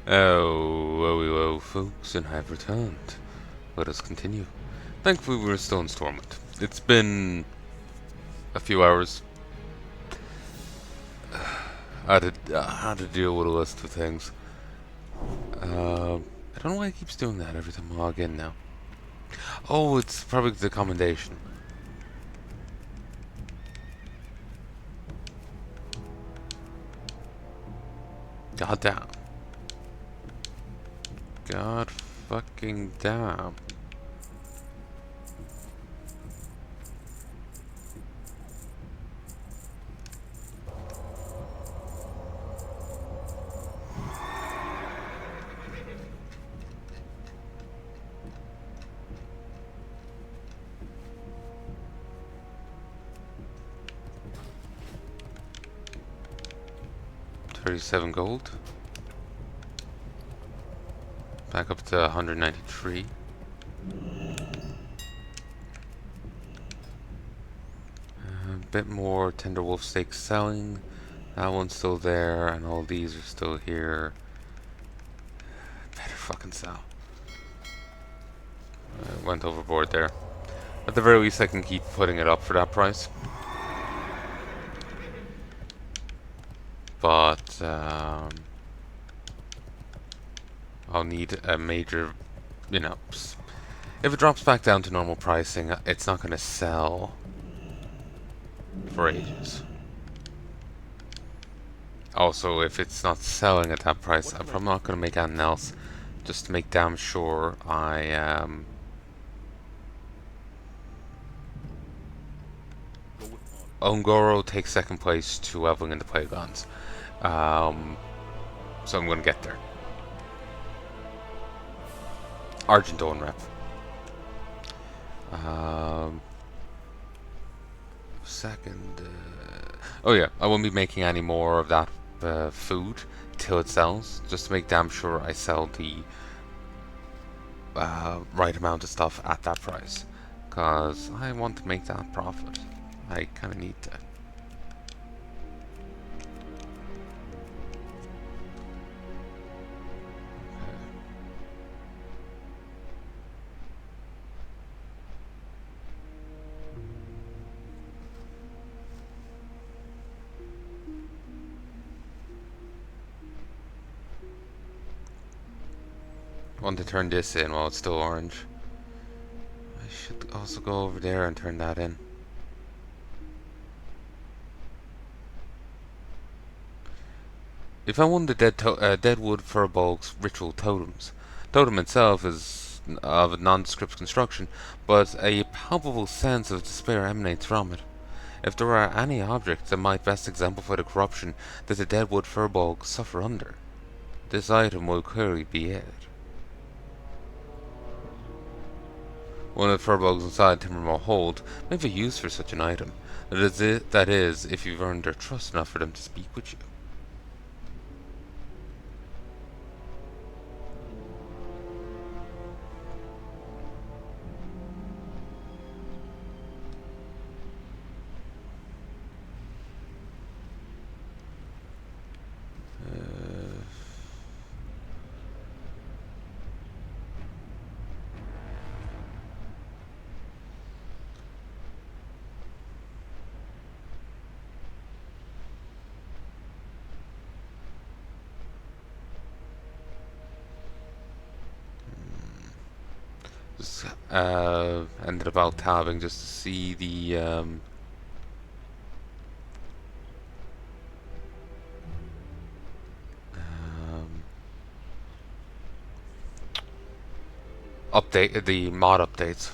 Oh, whoa, folks, and I've returned. Let us continue. Thankfully, we're still in Stormwind. It's been a few hours. I had to deal with a list of things. I don't know why it keeps doing that every time I log in now. Oh, it's probably the commendation. God damn. God fucking damn. $37 gold. Back up to 193. A bit more Tender Wolf steak selling. That one's still there, and all these are still here. Better fucking sell. Went overboard there. At the very least, I can keep putting it up for that price. But I'll need a major, if it drops back down to normal pricing, it's not going to sell for ages. Also, if it's not selling at that price, I'm probably not going to make anything else, just to make damn sure I Ongoro takes second place to leveling into Playgons. So I'm going to get there. Argenton rep. Second. Oh yeah, I won't be making any more of that food till it sells, just to make damn sure I sell the right amount of stuff at that price. Because I want to make that profit. I kind of need to. Want to turn this in while it's still orange. I should also go over there and turn that in. If I won the Deadwood Furbolg's ritual totems, totem itself is of a nondescript construction, but a palpable sense of despair emanates from it. If there are any objects that might best exemplify the corruption that the Deadwood Furbolgs suffer under, this item will clearly be it. One of the Furbolgs inside Timbermore Hold may have a use for such an item. That is, if you've earned their trust enough for them to speak with you. Just ended up out tabbing just to see the update, the mod updates.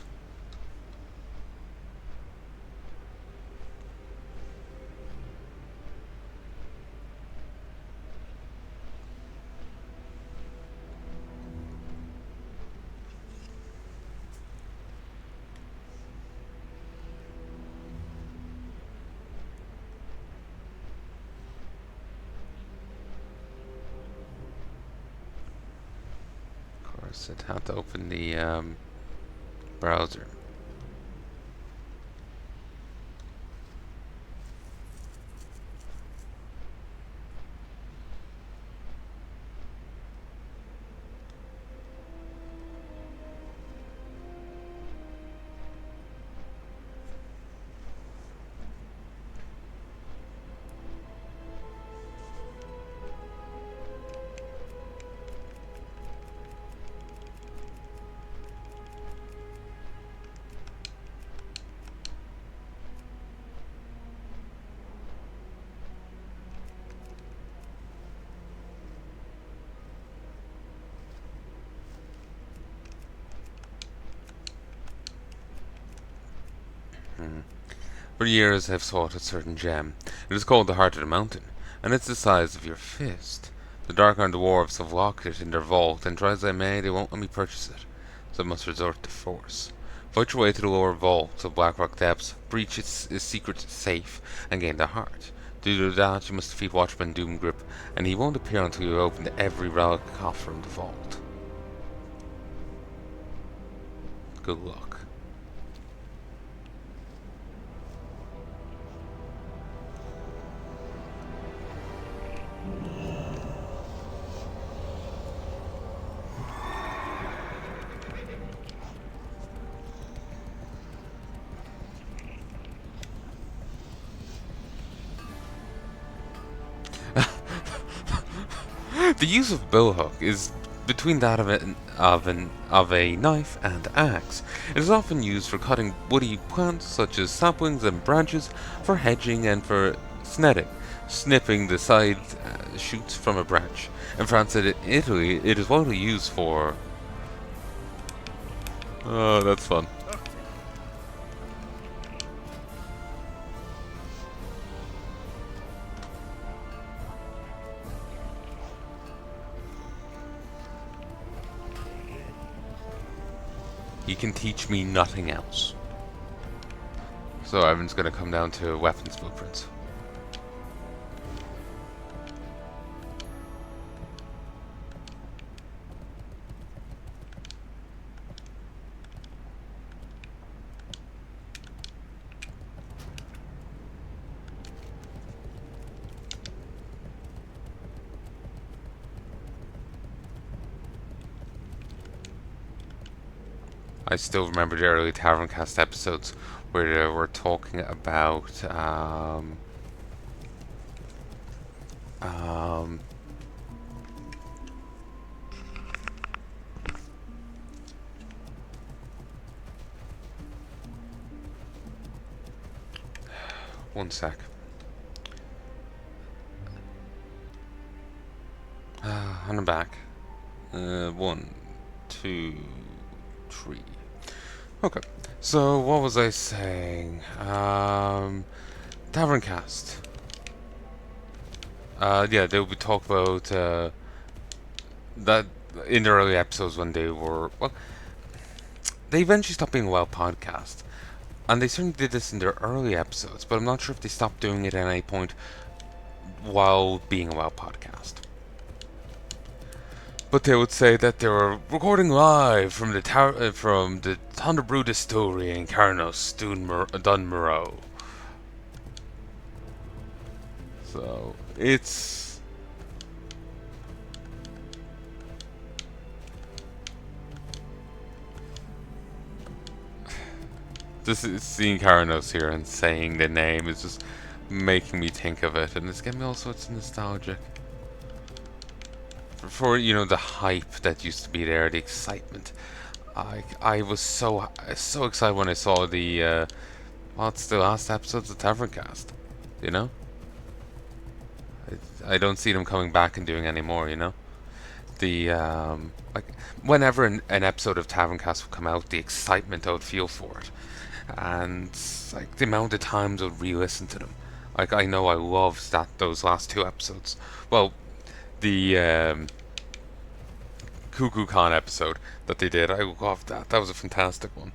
Of course, I'd have to open the browser. For years I've sought a certain gem. It is called the Heart of the Mountain, and it's the size of your fist. The Dark-Armed dwarves have locked it in their vault, and try as I may, they won't let me purchase it, so I must resort to force. Fight your way to the lower vault of Blackrock Depths, breach its secret safe, and gain the heart. To do that, you must defeat Watchman Doomgrip, and he won't appear until you have opened every relic coffer in the vault. Good luck. The use of billhook is between that of a knife and axe. It is often used for cutting woody plants such as saplings and branches, for hedging, and for snipping the side shoots from a branch. In France and Italy, it is widely used for. Oh, that's fun. He can teach me nothing else. So Evan's gonna come down to weapons blueprints. I still remember the early Taverncast episodes where they were talking about um, one sec. And I'm back. 1, 2, 3. Okay. So what was I saying? Taverncast. Yeah, they would talk about that in the early episodes when they were they eventually stopped being a WoW podcast, and they certainly did this in their early episodes. But I'm not sure if they stopped doing it at any point while being a WoW podcast. But they would say that they were recording live from the Thunder Brew Distillery in Carnos, Dunmorrow. So it's just seeing Carnos here and saying the name is just making me think of it, and it's getting me all sorts of nostalgic. For the hype that used to be there, the excitement. I was so excited when I saw the it's the last episodes of Taverncast. You know, I don't see them coming back and doing any more. The like whenever an episode of Taverncast would come out, the excitement I would feel for it, and like the amount of times I would re-listen to them. Like I know I loved those last 2 episodes. Well, the Cuckoo Con episode that they did. I loved that. That was a fantastic one.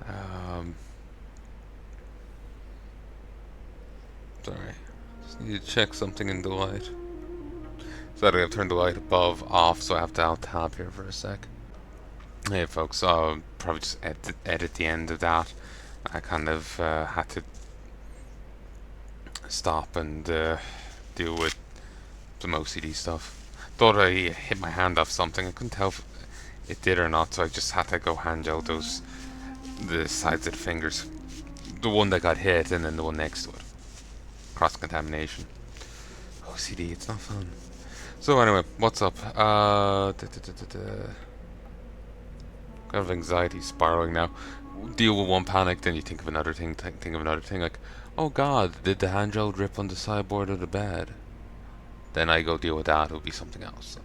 Um, Sorry. Just need to check something in the light. So I've turned the light above off, so I have to alt tab here for a sec. Hey folks, I'll probably just edit the end of that. I kind of had to stop and deal with some OCD stuff. Thought I hit my hand off something. I couldn't tell if it did or not, so I just had to go hand out the sides of the fingers. The one that got hit and then the one next to it. Cross contamination. OCD, it's not fun. So anyway, what's up? Kind of anxiety spiraling now. Deal with one panic, then you think of another thing, think of another thing, like, oh god, did the hand gel drip on the sideboard of the bed? Then I go deal with that, it'll be something else. So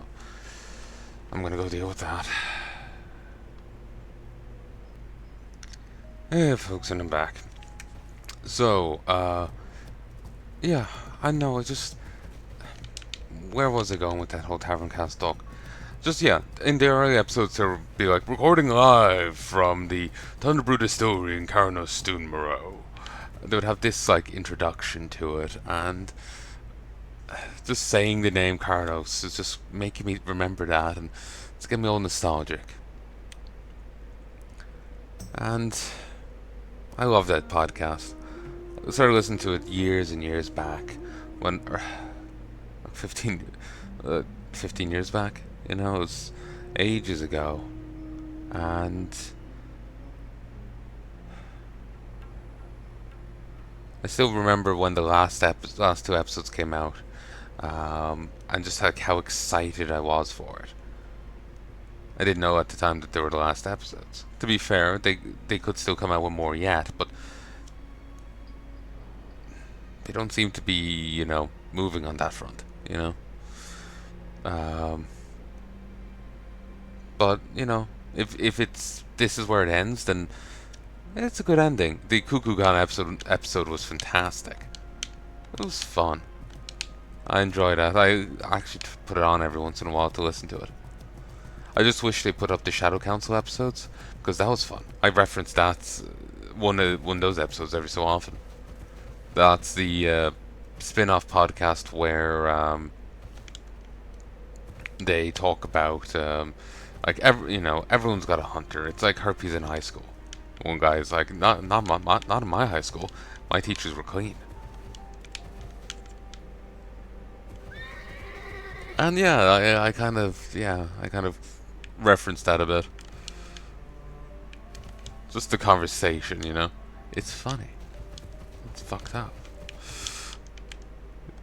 I'm gonna go deal with that. Hey folks, and I'm back. So, yeah, I know, where was I going with that whole Tavern Cast talk? Just, yeah, in the early episodes there would be like, recording live from the Thunderbrew Distillery in Carnos Stone Moreau. They would have this, like, introduction to it, and just saying the name Carnos is just making me remember that, and it's getting me all nostalgic. And I love that podcast. I started listening to it years and years back, when 15, uh, 15 years back. You know, it was ages ago, and I still remember when the last two episodes came out, and just like how excited I was for it. I didn't know at the time that they were the last episodes. To be fair, they could still come out with more yet, but they don't seem to be, moving on that front. Um, but if it's this is where it ends, then it's a good ending. The Cuckoo Gone episode was fantastic. It was fun. I enjoyed that. I actually put it on every once in a while to listen to it. I just wish they put up the Shadow Council episodes because that was fun. I reference that one of those episodes every so often. That's the spin-off podcast where they talk about everyone's got a hunter. It's like herpes in high school. One guy is like, not in my high school. My teachers were clean. And yeah, I kind of referenced that a bit. Just the conversation, It's funny. It's fucked up.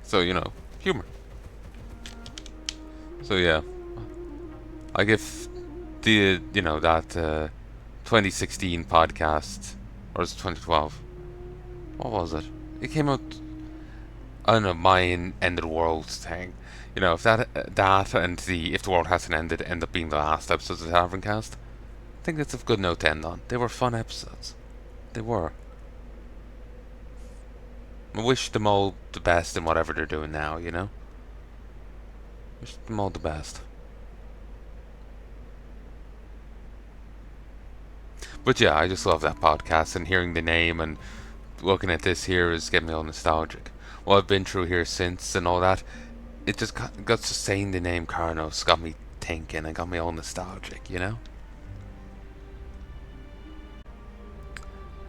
So, humor. So yeah, I give that 2016 podcast, or was it 2012? What was it? It came out. I don't know, my end of the world thing. If that and the if the world hasn't ended end up being the last episodes of the Tavern Cast, I think that's a good note to end on. They were fun episodes. They were. I wish them all the best in whatever they're doing now. Wish them all the best. But yeah, I just love that podcast, and hearing the name and looking at this here is getting me all nostalgic. What I've been through here since and all that, it got just saying the name Carnos got me thinking and got me all nostalgic.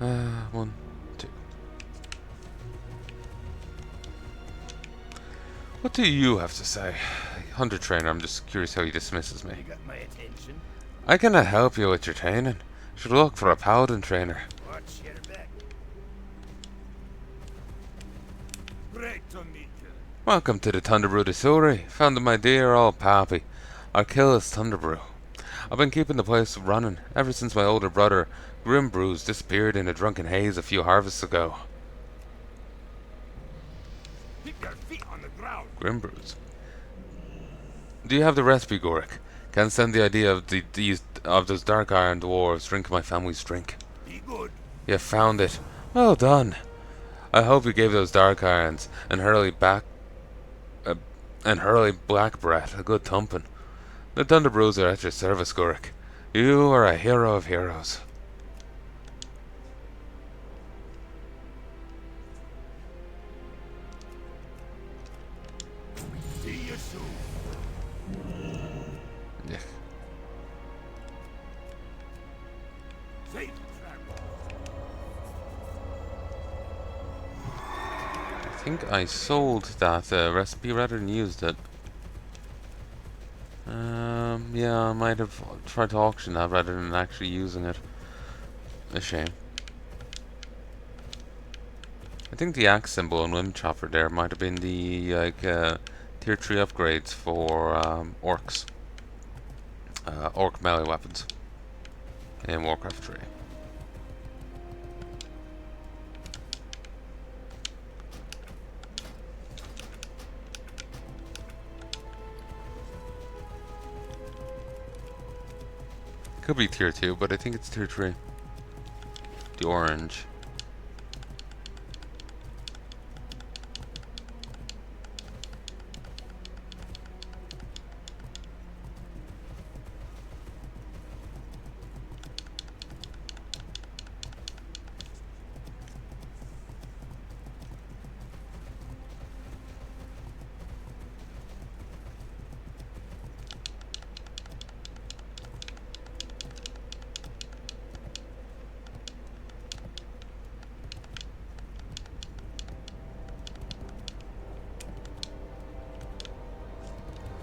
One, two. What do you have to say? Hunter Trainer, I'm just curious how he dismisses me. You got my attention. I cannot help you with your training. Should look for a Paladin Trainer. Watch your back. Great to meet you. Welcome to the Thunderbrew Distillery. Found my dear old pappy. Our kill is Thunderbrew. I've been keeping the place running ever since my older brother, Grimbrews, disappeared in a drunken haze a few harvests ago. Keep your feet on the ground. Grimbrews. Do you have the recipe, Gorik? Can't stand the idea of those dark iron dwarves drinking my family's drink. Be good. You found it. Well done. I hope you gave those dark irons and Hurley Blackbrat a good thumping. The Thunderbrews are at your service, Gorik. You are a hero of heroes. See you soon. Yeah. Safe travel. I think I sold that recipe rather than used it. Yeah, I might have tried to auction that rather than actually using it. A shame. I think the axe symbol and Wind Chopper there might have been the tier 3 upgrades for orcs. Orc melee weapons in Warcraft 3. Could be tier 2, but I think it's tier 3. The orange.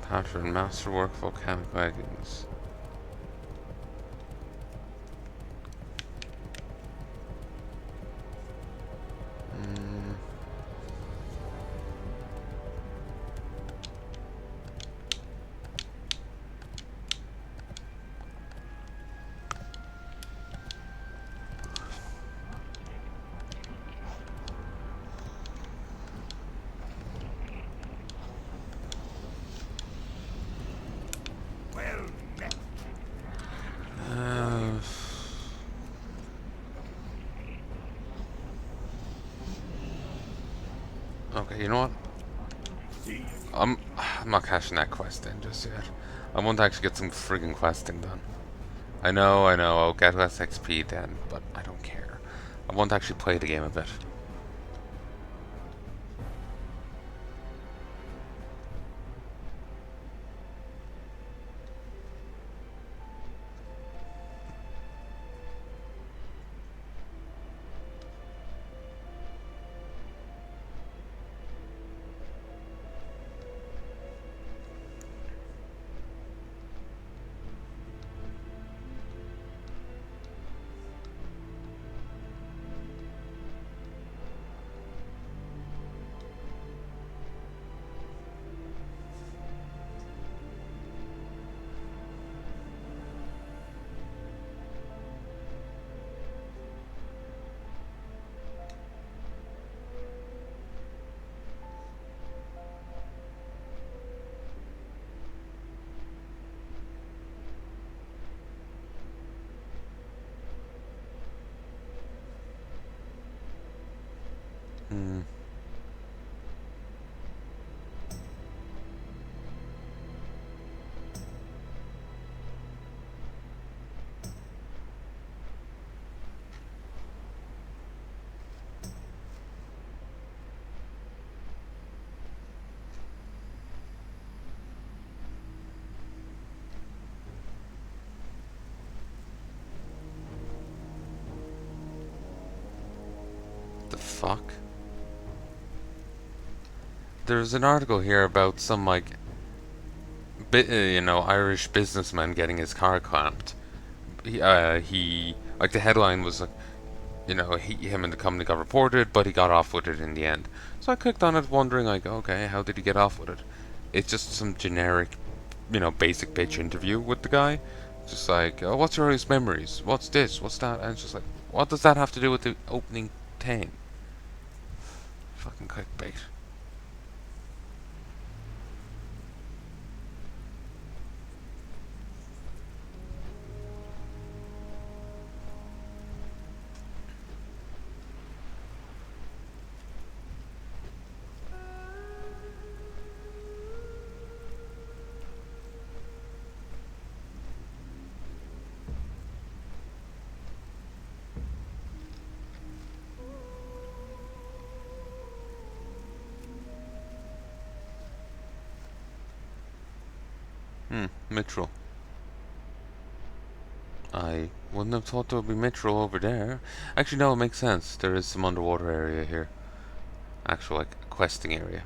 Pattern, masterwork, volcanic leggings. Well met. Uh, okay, you know what? See you. I'm not cashing that quest in just yet. I want to actually get some friggin' questing done. I know, I'll get less XP then, but I don't care. I want to actually play the game a bit. Hmm. The fuck? There's an article here about some like, Irish businessman getting his car clamped. He like the headline was like, him and the company got reported, but he got off with it in the end. So I clicked on it, wondering like, okay, how did he get off with it? It's just some generic, basic bitch interview with the guy. Just like, oh, what's your earliest memories? What's this? What's that? And it's just like, what does that have to do with the opening 10? Fucking clickbait. Mitchell. I wouldn't have thought there would be Mitchell over there. Actually, no, it makes sense. There is some underwater area here. Actual, like, questing area.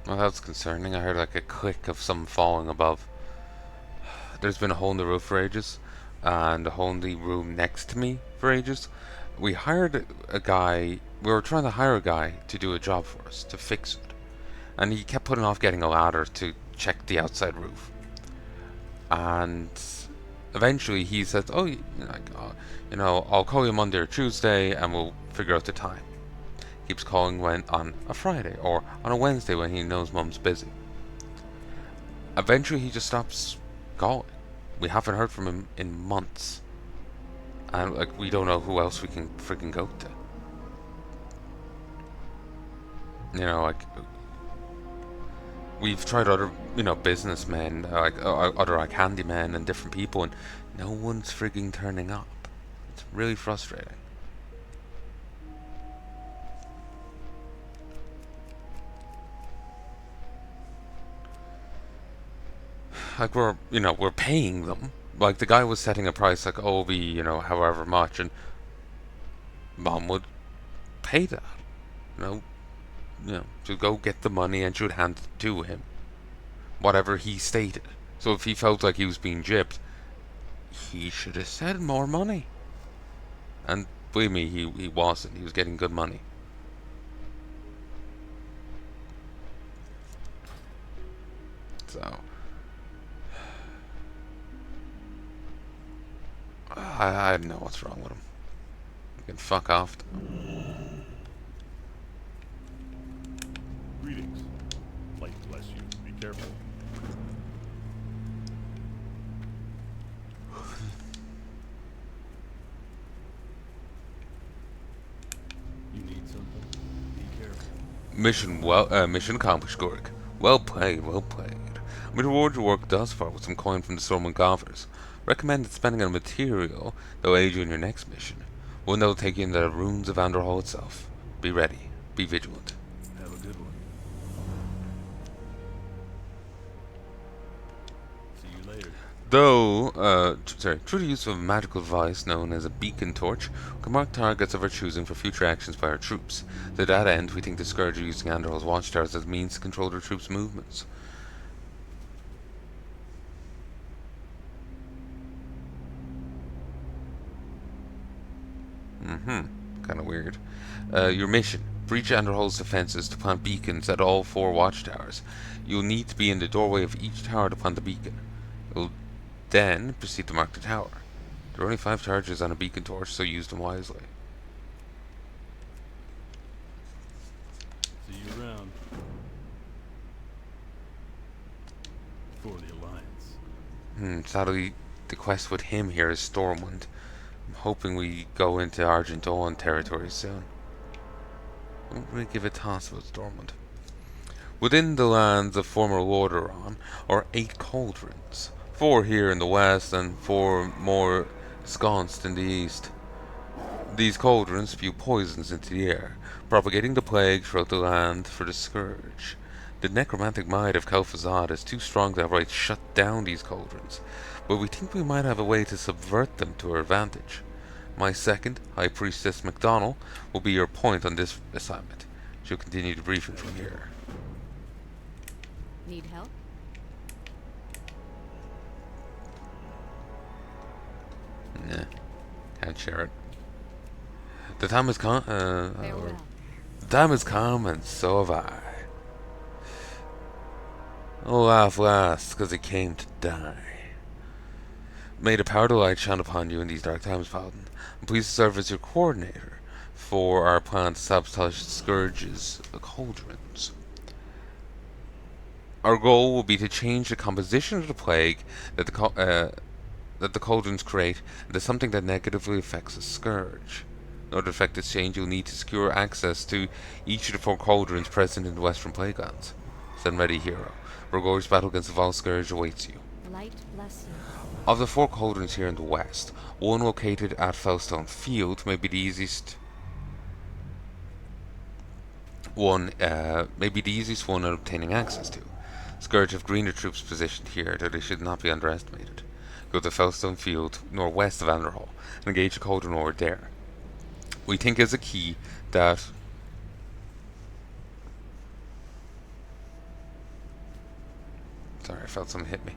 Well, that's concerning. I heard, like, a click of something falling above. There's been a hole in the roof for ages, and a hole in the room next to me for ages. We hired a guy, we were trying to hire a guy to do a job for us, to fix it. And he kept putting off getting a ladder to check the outside roof. And eventually he says, "Oh, I'll call you Monday or Tuesday, and we'll figure out the time." Keeps calling when on a Friday or on a Wednesday when he knows Mum's busy. Eventually, he just stops calling. We haven't heard from him in months, and like we don't know who else we can freaking go to. Like we've tried other, businessmen, like other like handymen and different people, and no one's frigging turning up. It's really frustrating. Like we're paying them. Like the guy was setting a price, like, oh, it'll be, however much, and Mom would pay that, you know, to go get the money, and she would hand it to him, whatever he stated. So if he felt like he was being gypped, he should have said more money. And believe me, he wasn't. He was getting good money. So I don't know what's wrong with him. You can fuck off. Greetings. Light bless you. Be careful. You need something? Be careful. Mission accomplished, Gorik. Well played, well played. We reward your work thus far with some coin from the Stormwind coffers. Recommended spending on material that will aid you in your next mission. One that will take you into the ruins of Anderhall itself. Be ready. Be vigilant. Have a good one. See you later. Through the use of a magical device known as a beacon torch, we can mark targets of our choosing for future actions by our troops. To that end, we think the Scourge are using Anderhall's watchtowers as a means to control their troops' movements. Kind of weird. Your mission. Breach Anderhall's defenses to plant beacons at all 4 watchtowers. You'll need to be in the doorway of each tower to plant the beacon. You'll then proceed to mark the tower. There are only 5 charges on a beacon torch, so use them wisely. See you around. For the Alliance. Sadly, the quest with him here is Stormwind. I'm hoping we go into Argent Dawn territory soon. I don't really give a toss about Stormwind. Within the lands of former Lordaeron are 8 cauldrons. 4 here in the west and 4 more ensconced in the east. These cauldrons spew poisons into the air, propagating the plague throughout the land for the Scourge. The necromantic might of Kel'Thuzad is too strong to outright shut down these cauldrons, but we think we might have a way to subvert them to our advantage. My second, High Priestess MacDonald, will be your point on this assignment. She'll continue the briefing from here. Need help? Nah, can't share it. The time has come. Farewell. The time has come, and so have I. Oh, laugh last, 'cause it came to die. May the power of the light shine upon you in these dark times, Paladin. I'm pleased to serve as your coordinator for our plan to sabotage Scourge's cauldrons. Our goal will be to change the composition of the plague that the cauldrons create into something that negatively affects the Scourge. In order to effect this change, you'll need to secure access to each of the 4 cauldrons present in the Western Playgrounds. Stand ready, hero. Rogor's battle against the Vile Scourge awaits you. Light bless you. Of the 4 cauldrons here in the west, one located at Fellstone Field may be the easiest one in obtaining access to. Scourge have greener troops positioned here, though they should not be underestimated. Go to Fellstone Field, northwest of Anderhall, and engage the cauldron over there. We think is a key that sorry, I felt something hit me.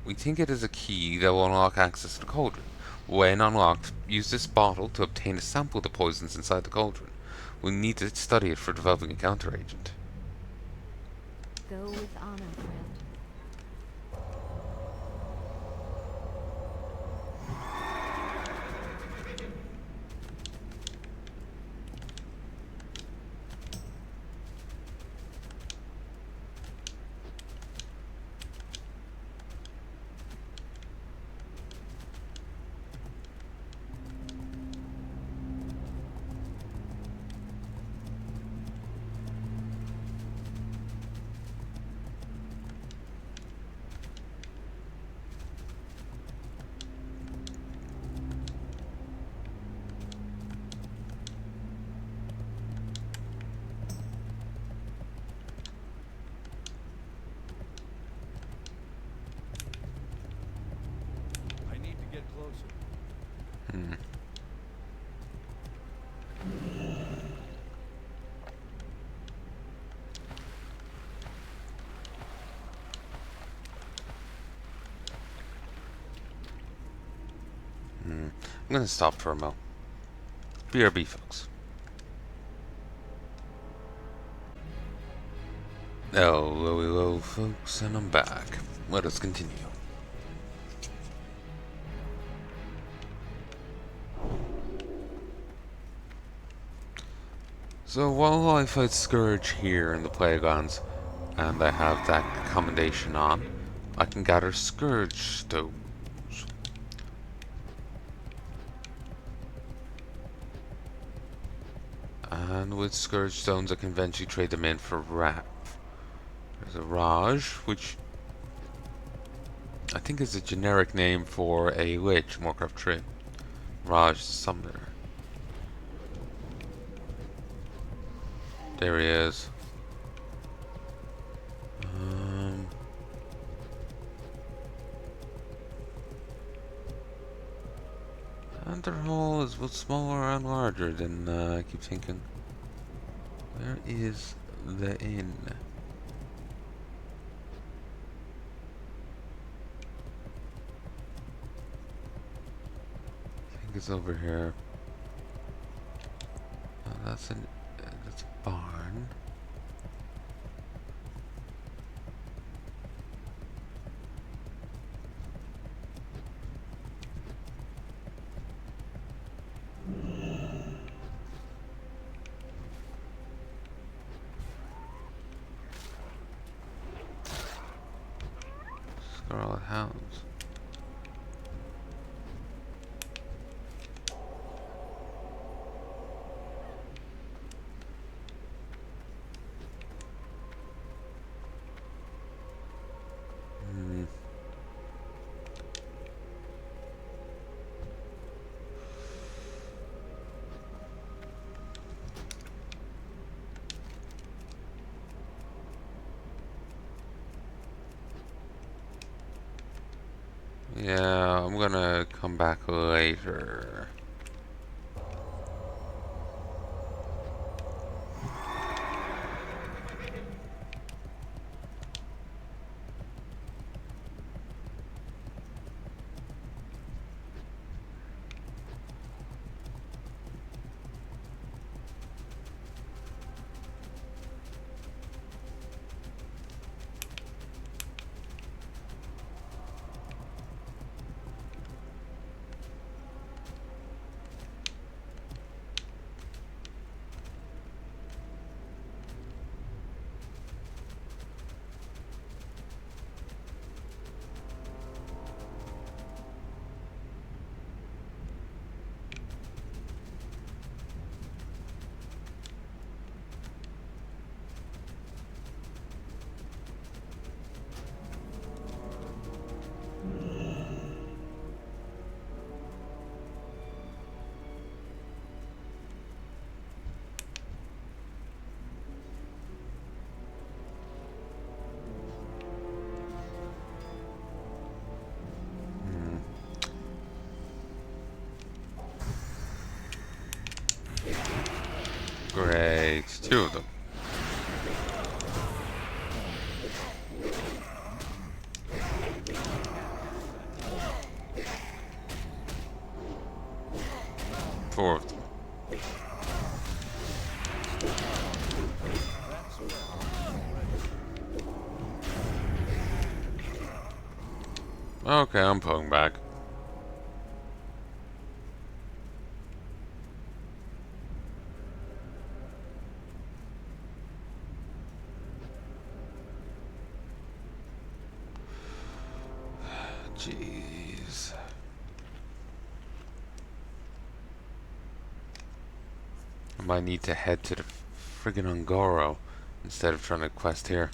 We think it is a key that will unlock access to the cauldron. When unlocked, use this bottle to obtain a sample of the poisons inside the cauldron. We'll need to study it for developing a counteragent. Go with honor, friend. I'm gonna stop for a mo. BRB, folks. Hello, folks, and I'm back. Let us continue. So while I fight Scourge here in the Playgrounds, and I have that commendation on, I can gather Scourge stones. And with Scourge stones I can eventually trade them in for Rap. There's a Raj, which I think is a generic name for a Lich in Warcraft 3. Raj Summoner. There he is. Underhall is both smaller and larger than I keep thinking. Where is the inn? I think it's over here. Oh, that's a barn. Scarlet Hounds. Yeah, I'm gonna come back later. Great, two of them. Four of them. Okay, I'm pulling back. Jeez. I might need to head to the friggin' Ungoro instead of trying to quest here.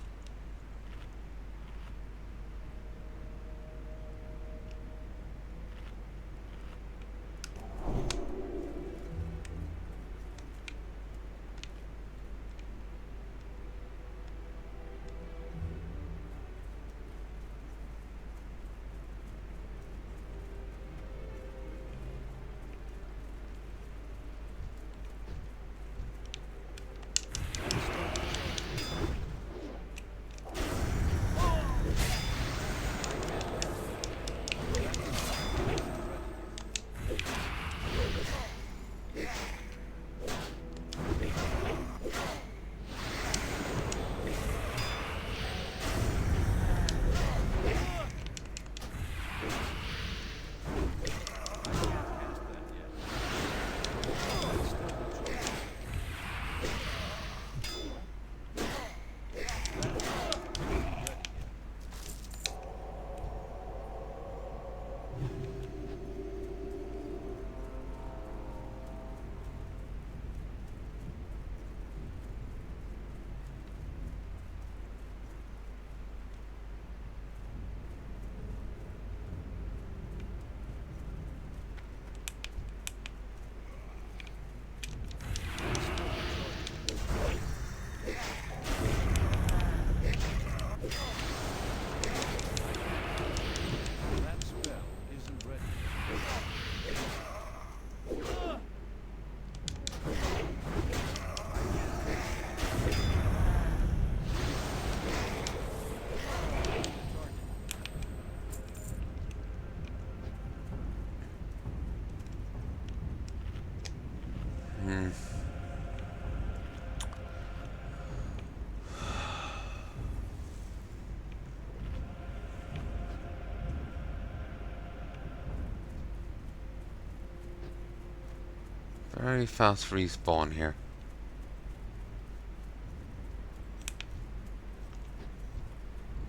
very fast respawn here.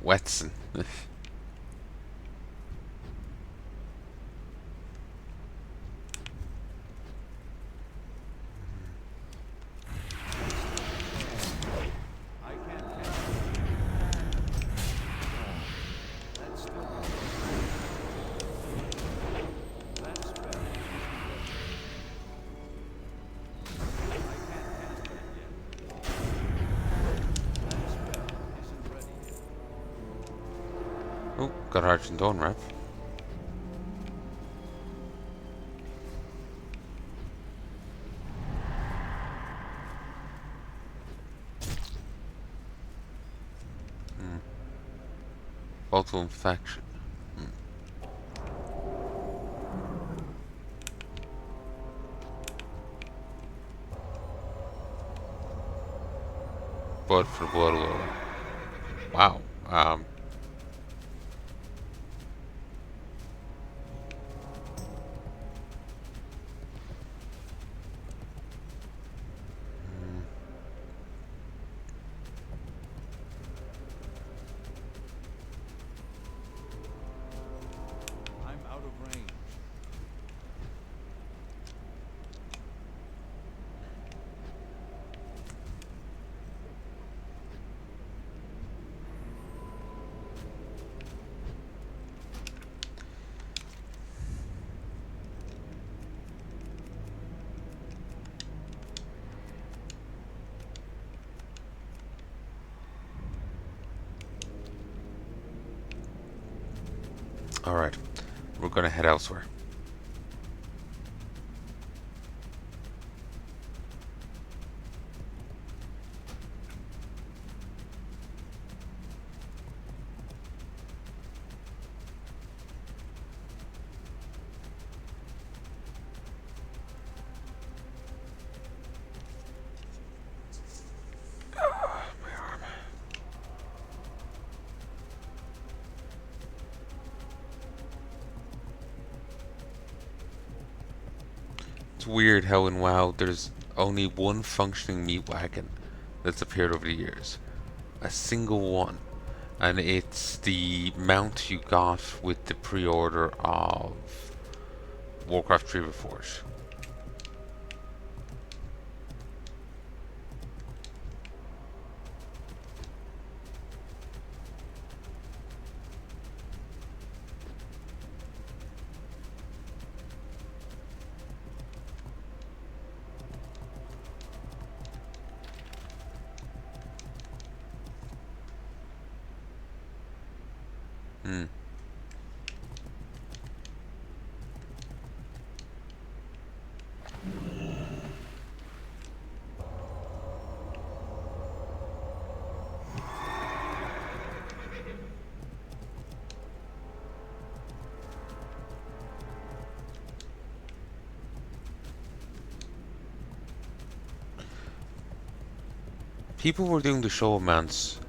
Wetson. I can't catch it. That's still running. That spell isn't ready. I can't cast that yet. That spell isn't ready yet. Oh, got Argent Dawn Rep. Multiple infection. Blood for blood will. Wow. I'm out of range. Alright. We're gonna head elsewhere. It's weird how in WoW there's only one functioning meat wagon that's appeared over the years. A single one. And it's the mount you got with the pre-order of Warcraft 3 Reforged. Hmm. People were doing the showmance.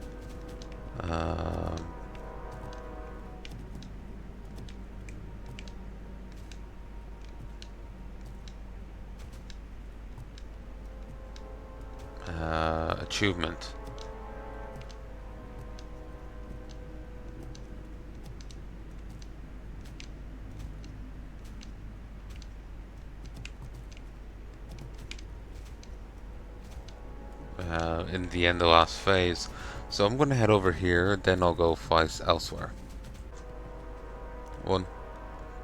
Achievement. In the end of the last phase. So I'm gonna head over here, then I'll go fight elsewhere. One,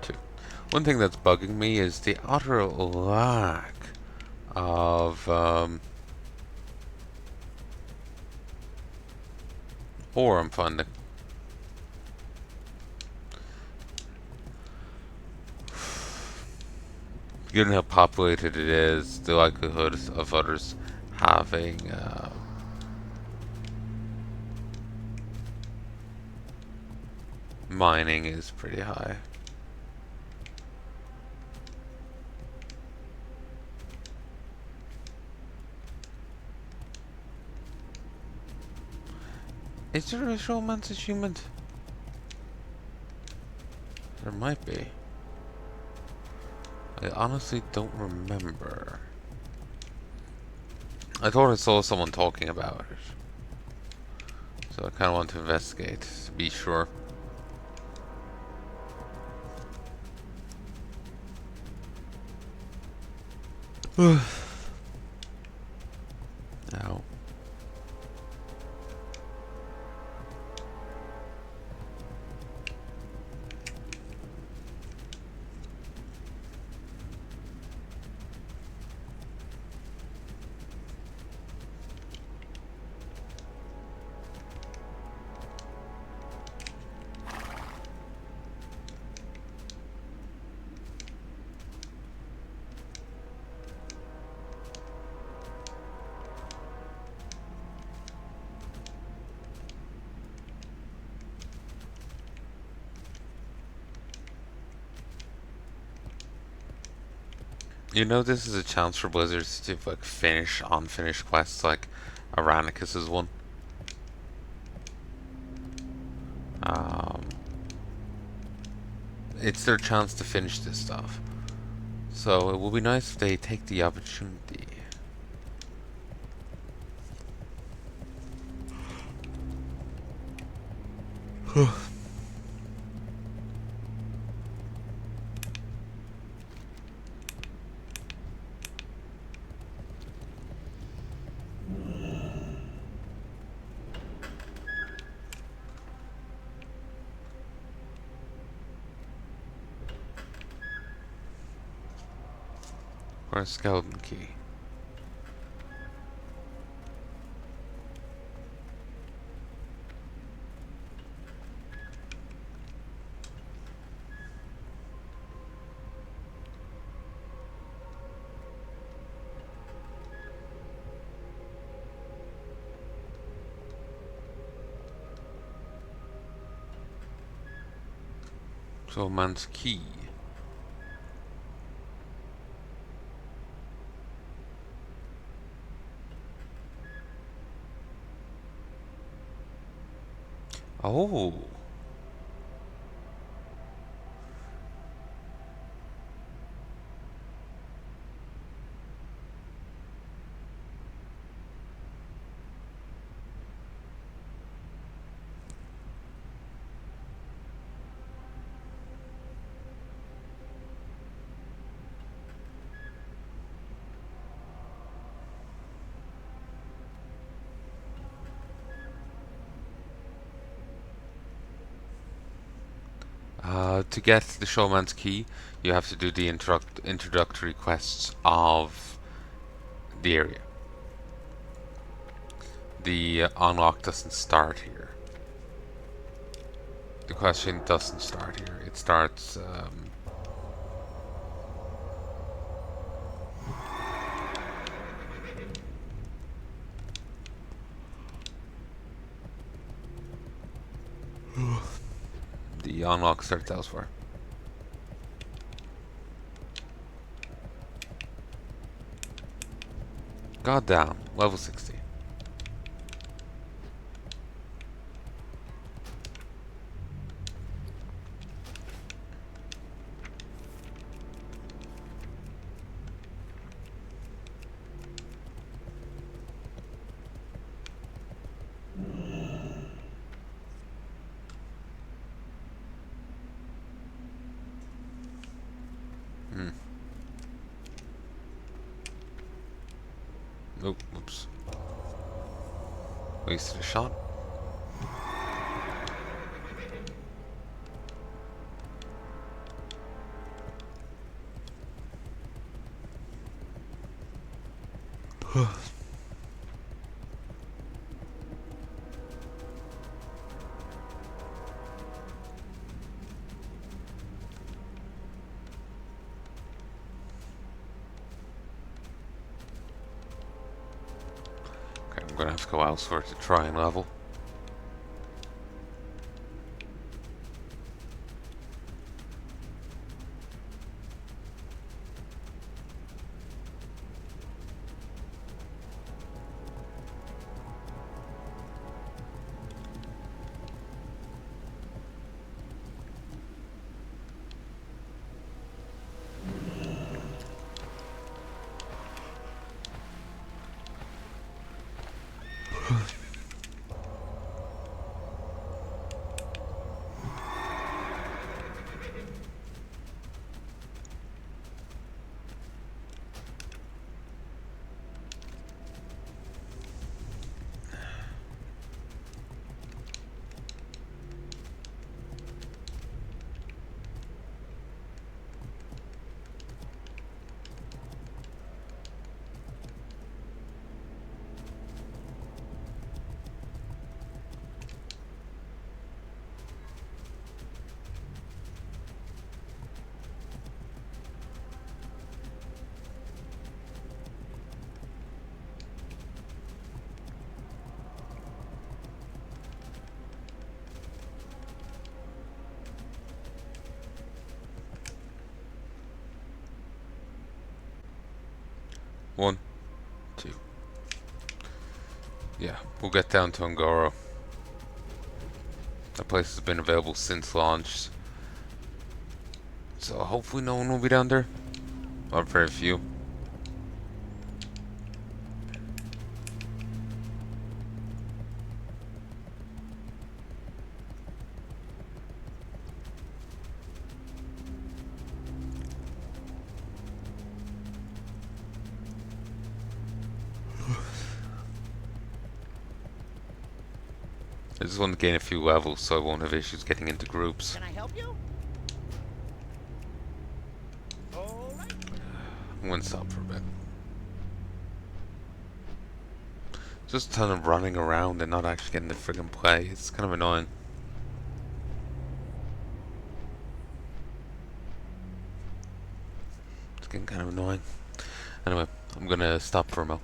two. One thing that's bugging me is the utter lack of ore I'm finding. Given how populated it is, the likelihood of others having mining is pretty high. Is there a showman's achievement? There might be. I honestly don't remember. I thought I saw someone talking about it, so I kind of want to investigate to be sure. Now, you know, this is a chance for Blizzards to like finish unfinished quests like Aranicus's one. Um, it's their chance to finish this stuff. So it will be nice if they take the opportunity. Where's Skeleton Key? So man's key. Oh. To get the Showman's Key, you have to do the introductory quests of the area. The unlock doesn't start here. The question doesn't start here. It starts. The unlock starts elsewhere. God damn, level 60. Hmm. Oh, whoops. Wasted a shot. Okay, I'm gonna have to go elsewhere to try and level. One, two. Yeah, we'll get down to Ngoro. That place has been available since launch, so hopefully no one will be down there. Or very few. I just want to gain a few levels so I won't have issues getting into groups. Can I help you? All right. I'm gonna stop for a bit. Just a ton of running around and not actually getting to friggin' play. It's kind of annoying. It's getting kind of annoying. Anyway, I'm gonna stop for a moment.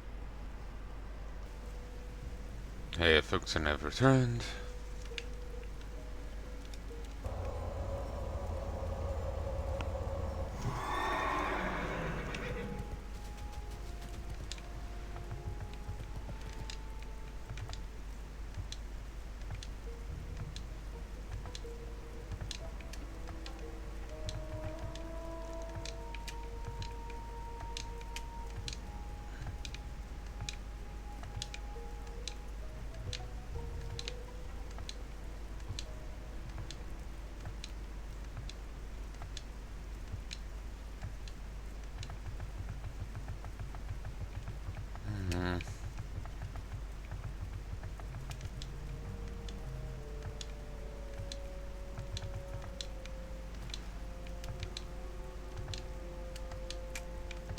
Hey, Ferguson have returned.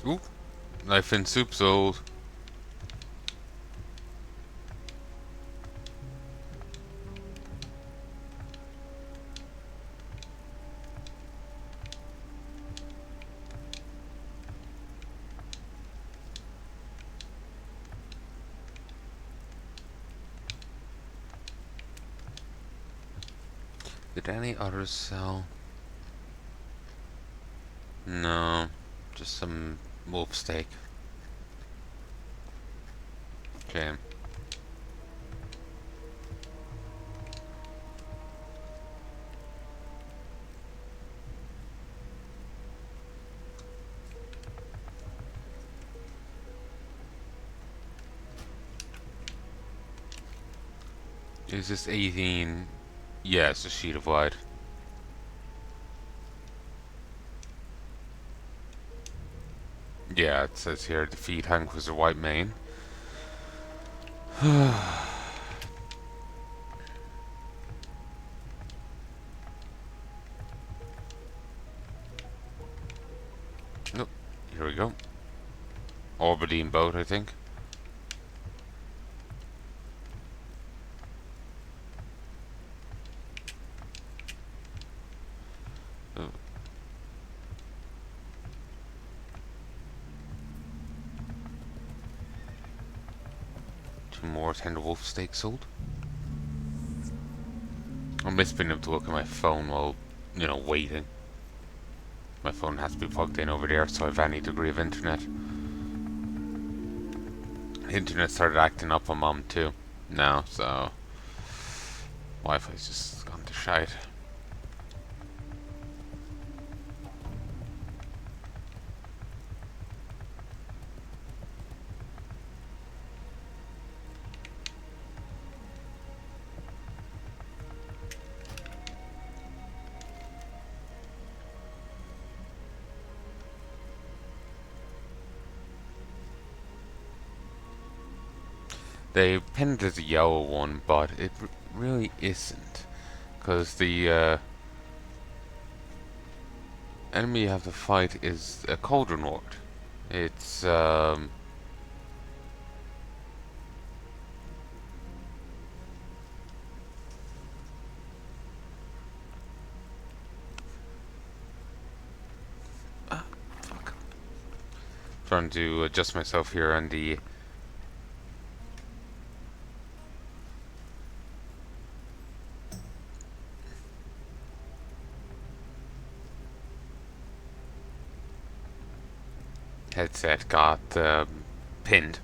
Ooh, knife and soup sold. Did any others sell? No, just some wolf steak. Shame. Is this 18? Yeah, it's a sheet of white. Yeah, it says here defeat Hank was a white mane. Nope. Here we go. Orbadine boat, I think. Oh. Two more tender wolf steaks sold. I miss being able to look at my phone while, waiting. My phone has to be plugged in over there, so I have any degree of internet. The internet started acting up on Mom too now, so Wi-Fi's just gone to shite. They pinned it as a yellow one, but it really isn't. Because the enemy you have to fight is a Cauldron Lord. It's, fuck. Trying to adjust myself here on the... headset got pinned.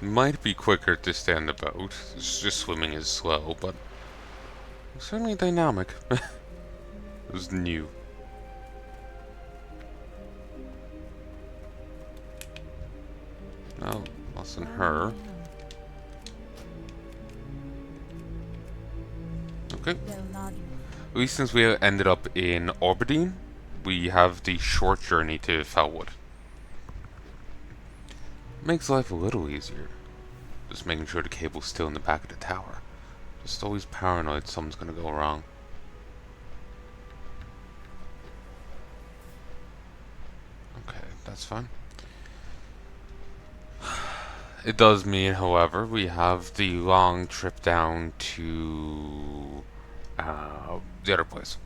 Might be quicker to stay on the boat. It's just swimming is slow, but certainly dynamic. It was new. No, wasn't her. Okay. At least since we ended up in Orberdine, we have the short journey to Felwood. Makes life a little easier. Just making sure the cable's still in the back of the tower. Just always paranoid something's gonna go wrong. Okay, that's fine. It does mean, however, we have the long trip down to the other place.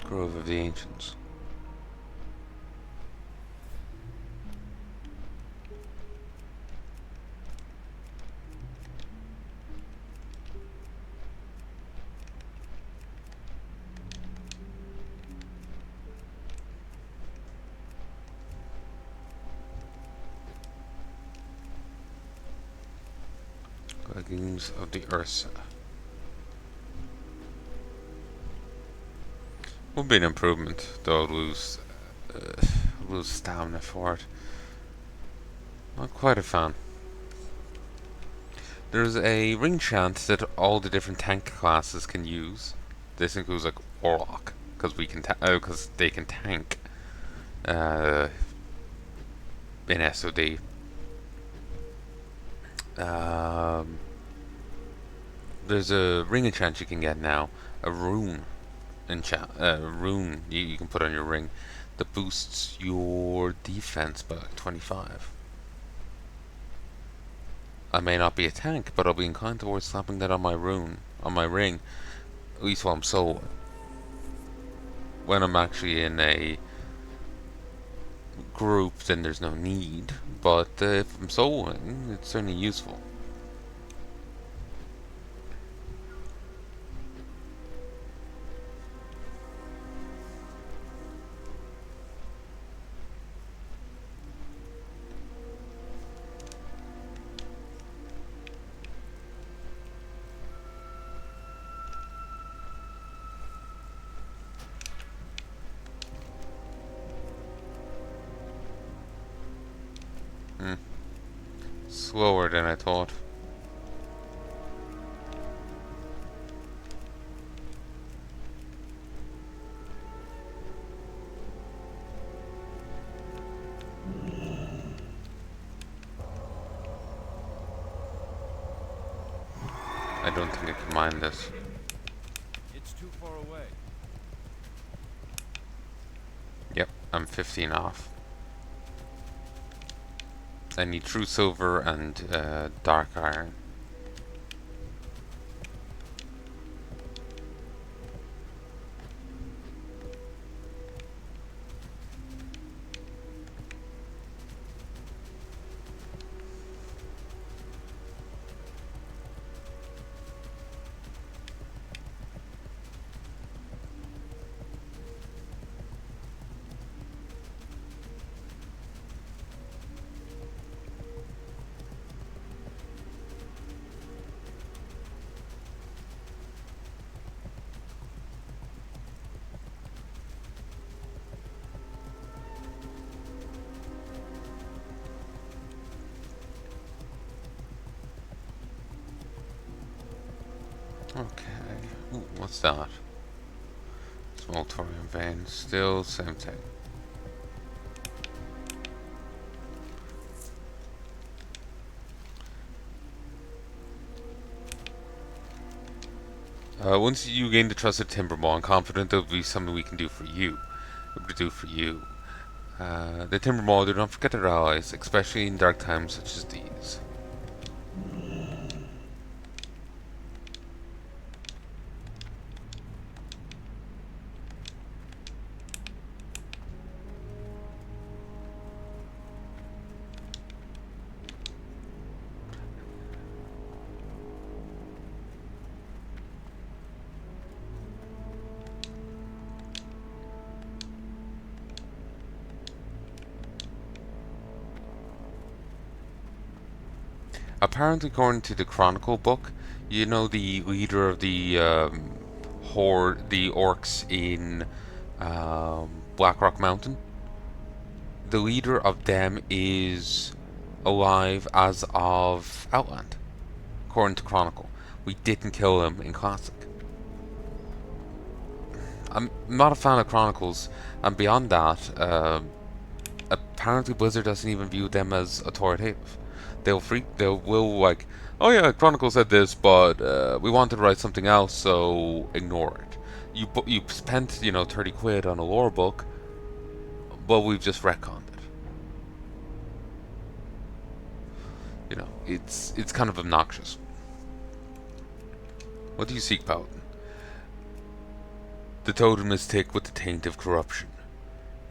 Grove of the Ancients. Leggings of the Ursa. Would be an improvement, though lose stamina for it. Not quite a fan. There's a ring chant that all the different tank classes can use. This includes like Orlok, because because they can tank in SOD. There's a ring enchant you can get now, a rune enchant, rune you can put on your ring that boosts your defense by like 25. I may not be a tank, but I'll be inclined towards slapping that on my ring, at least while I'm soloing. When I'm actually in a group, then there's no need, but if I'm soloing, it's certainly useful. Slower than I thought. I don't think I can mine this. It's too far away. Yep, I'm 15 off. I need true silver and dark iron. Okay. Ooh, what's that? Small thorium vein. Still same thing. Once you gain the trust of Timbermaw, I'm confident there'll be something we can do for you. We can do for you. The Timbermaw do not forget their allies, especially in dark times such as these. Apparently, according to the Chronicle book, you know the leader of the horde, the orcs in Blackrock Mountain? The leader of them is alive as of Outland, according to Chronicle. We didn't kill him in Classic. I'm not a fan of Chronicles, and beyond that, apparently Blizzard doesn't even view them as authoritative. They will like, oh yeah, Chronicle said this, but we wanted to write something else, so ignore it. You spent 30 quid on a lore book, but we've just retconned it. It's kind of obnoxious. What do you seek, Paladin? The totem is thick with the taint of corruption.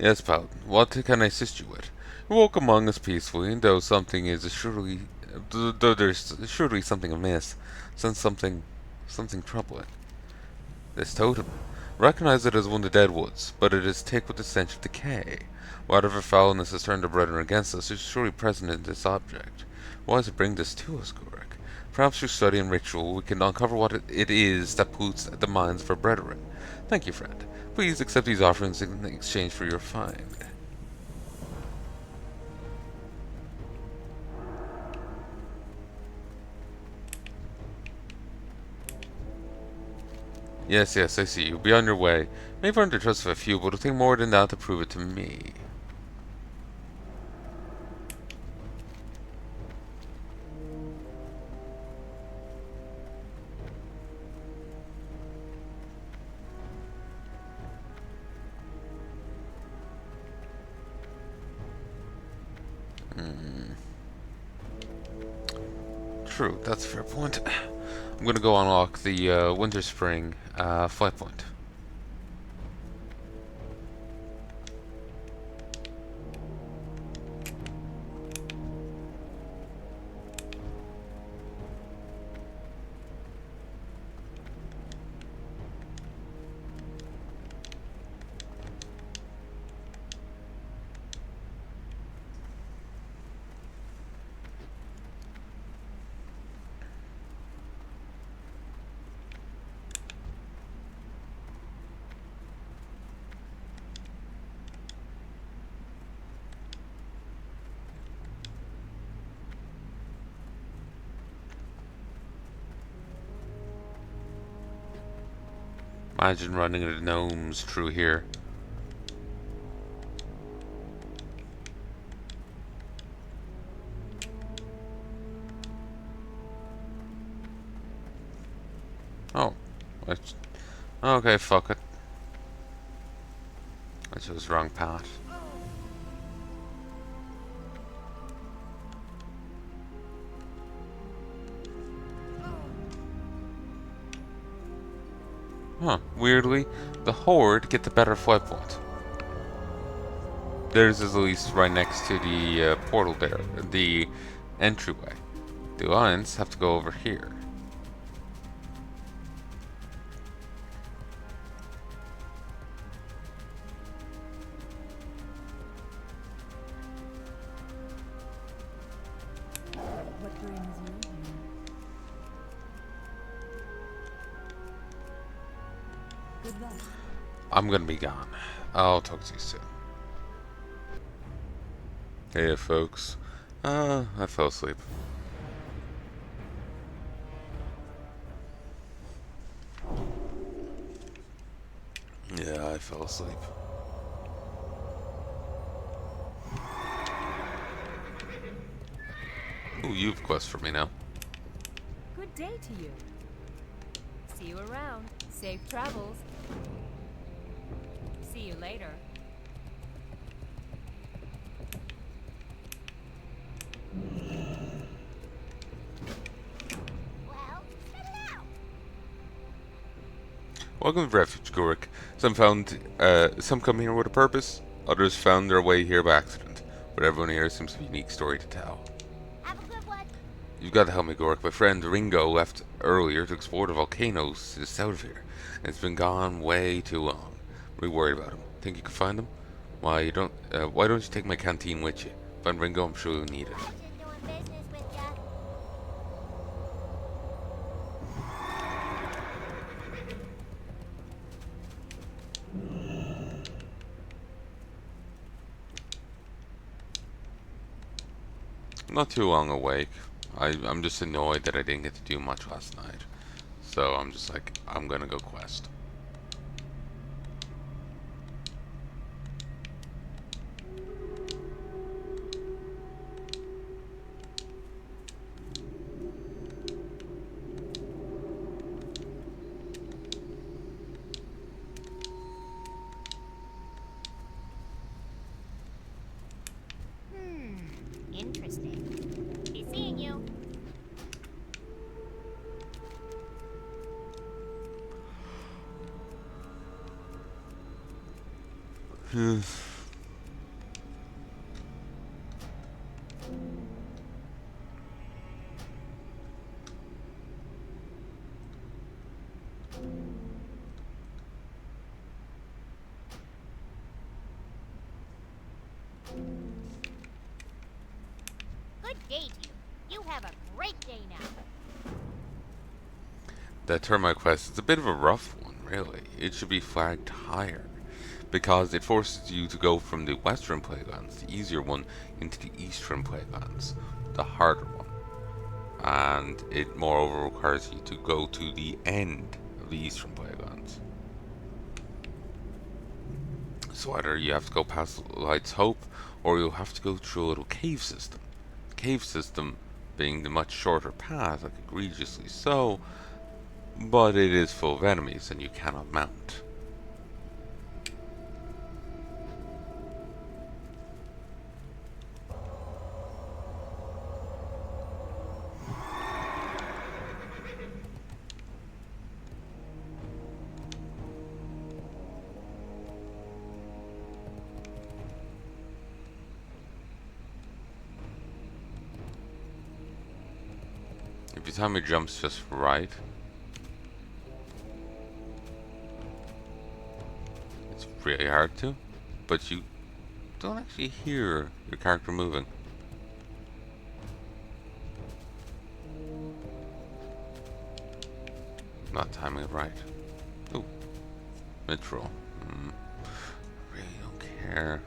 Yes, Paladin. What can I assist you with? You walk among us peacefully, though though there's surely something amiss, sense something troubling. This totem. Recognize it as one of the dead woods, but it is thick with the stench of decay. Whatever foulness has turned the brethren against us is surely present in this object. Why does it bring this to us, Gurek? Perhaps through study and ritual we can uncover what it is that pollutes the minds of our brethren. Thank you, friend. Please accept these offerings in exchange for your find. Yes, yes, I see you. Be on your way. Maybe earn the trust of a few, but it'll take more than that to prove it to me. True, that's a fair point. I'm gonna go unlock the Winter Spring flight point. Imagine running the gnomes through here. Oh. Okay, fuck it. I chose the wrong path. Huh. Weirdly, the Horde get the better flight point. Theirs is at least right next to the portal there, the entryway. The Alliance have to go over here. What brings you here? Good luck. I'm gonna be gone. I'll talk to you soon. Hey, folks. I fell asleep. Yeah, I fell asleep. Ooh, you've a quest for me now. Good day to you. See you around. Safe travels. See you later. Well, spit it out. Welcome to Refuge, Gurik. Some come here with a purpose, others found their way here by accident. But everyone here seems to have a unique story to tell. Have a good one. You've got to help me, Gurik. My friend Ringo left earlier to explore the volcanoes to the south of here, and it's been gone way too long. I'm really worried about him. Think you can find him? Why don't you take my canteen with you? Find Ringo, I'm sure you'll need it. Pleasure doing business with ya. I'm not too long awake. I'm just annoyed that I didn't get to do much last night. So I'm just like, I'm gonna go quest. Interesting. Be seeing you. Good day to you. You have a great day now. That termite quest is a bit of a rough one, really. It should be flagged higher, because it forces you to go from the western playgrounds, the easier one, into the eastern playgrounds, the harder one. And it moreover requires you to go to the end of the eastern playgrounds. So either you have to go past Light's Hope, or you'll have to go through a little cave system. The cave system being the much shorter path, like egregiously so, but it is full of enemies and you cannot mount. If you time your jumps just right, it's really hard to, but you don't actually hear your character moving. Not timing it right. Ooh, mid-roll. Really don't care.